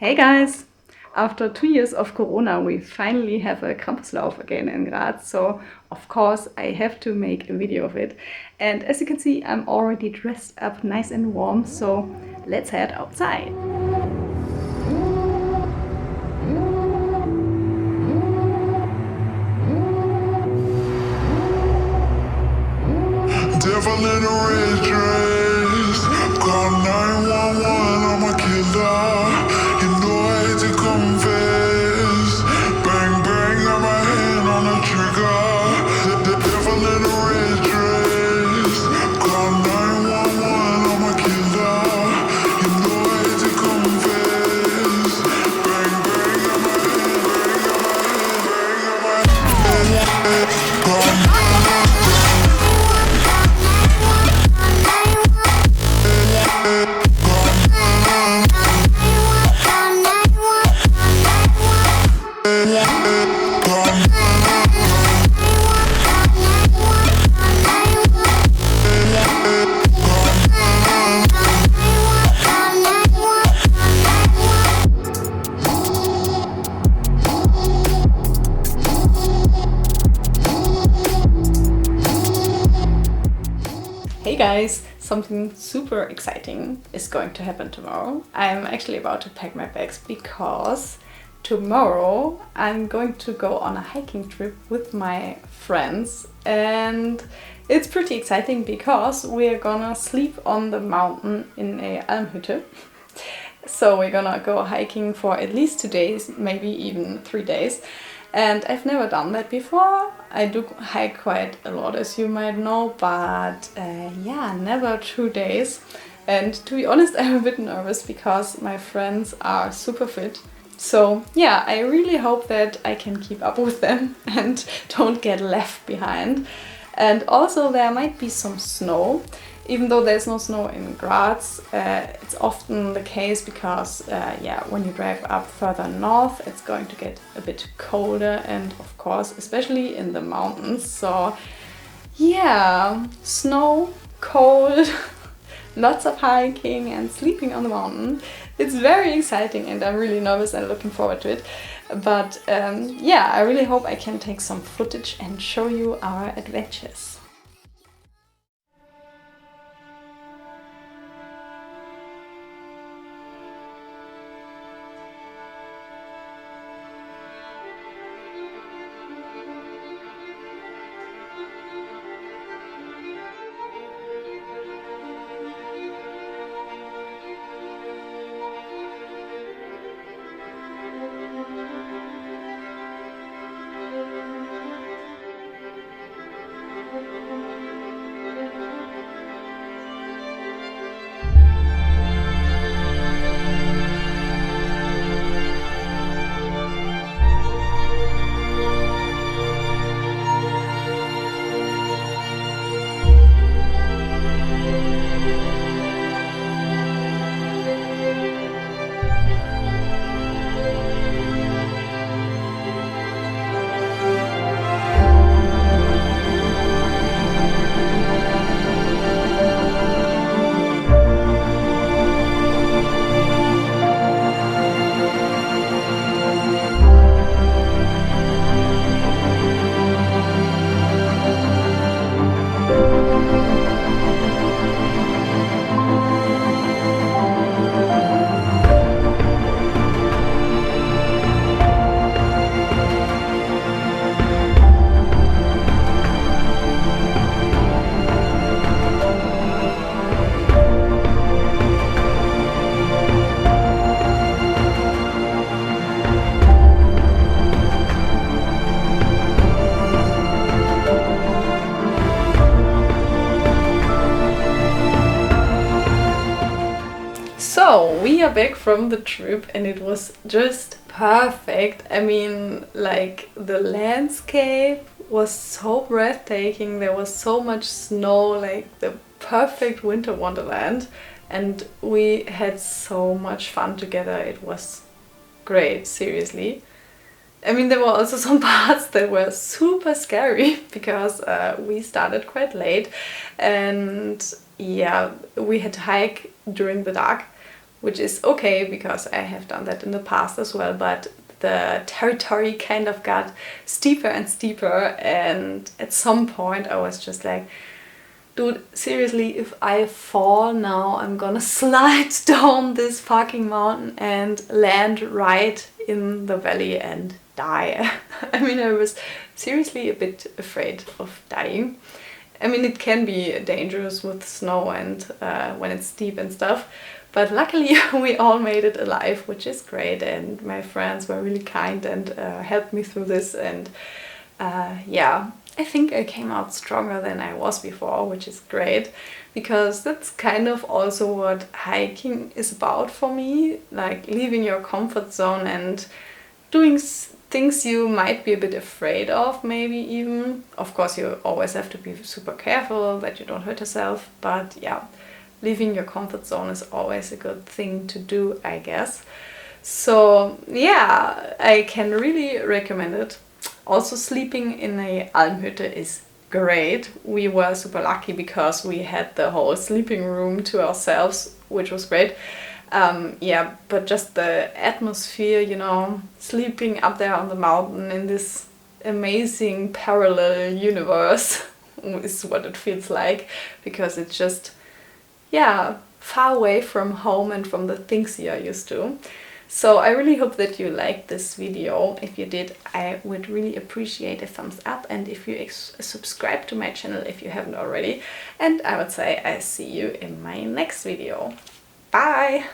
Hey guys! After 2 years of Corona, we finally have a Krampuslauf again in Graz, so of course I have to make a video of it. And as you can see, I'm already dressed up nice and warm, so let's head outside. Devil in a red dress, call 911, I'm a killer. You know I hate to confess. Bang bang, got my hand on the trigger. The devil in a red dress, call 911, I'm a killer. You know I hate to confess. Bang bang, got my hand, call 911. Hey guys! Something super exciting is going to happen tomorrow. I'm actually about to pack my bags because tomorrow I'm going to go on a hiking trip with my friends, and it's pretty exciting because we're gonna sleep on the mountain in a Almhütte. So we're gonna go hiking for at least 2 days, maybe even 3 days. And I've never done that before. I do hike quite a lot, as you might know, but yeah, never 2 days. And to be honest, I'm a bit nervous because my friends are super fit. So yeah, I really hope that I can keep up with them and don't get left behind. And also there might be some snow. Even though there's no snow in Graz, it's often the case because yeah, when you drive up further north, it's going to get a bit colder, and of course, especially in the mountains. So yeah, snow, cold, lots of hiking and sleeping on the mountain. It's very exciting and I'm really nervous and looking forward to it. But yeah, I really hope I can take some footage and show you our adventures. So we are back from the trip and it was just perfect. I mean, like, the landscape was so breathtaking. There was so much snow, like the perfect winter wonderland, and we had so much fun together. It was great, seriously. I mean, there were also some parts that were super scary because we started quite late and yeah, we had to hike during the dark. which is okay because I have done that in the past as well, but the territory kind of got steeper and steeper, and at some point I was just like, dude, seriously, if I fall now, I'm gonna slide down this fucking mountain and land right in the valley and die. I mean, I was seriously a bit afraid of dying. I mean, it can be dangerous with snow and when it's steep and stuff, but luckily we all made it alive, which is great, and my friends were really kind and helped me through this, and yeah, I think I came out stronger than I was before, which is great, because that's kind of also what hiking is about for me, like leaving your comfort zone and doing things you might be a bit afraid of, maybe even. Of course, you always have to be super careful that you don't hurt yourself, but yeah, leaving your comfort zone is always a good thing to do, I guess. So yeah, I can really recommend it. Also, sleeping in a Almhütte is great. We were super lucky because we had the whole sleeping room to ourselves, which was great. Yeah, but just the atmosphere, you know, sleeping up there on the mountain in this amazing parallel universe is what it feels like, because it's just, yeah, far away from home and from the things you are used to. So I really hope that you liked this video. If you did, I would really appreciate a thumbs up, and if you subscribe to my channel if you haven't already. And I would say I see you in my next video. Bye!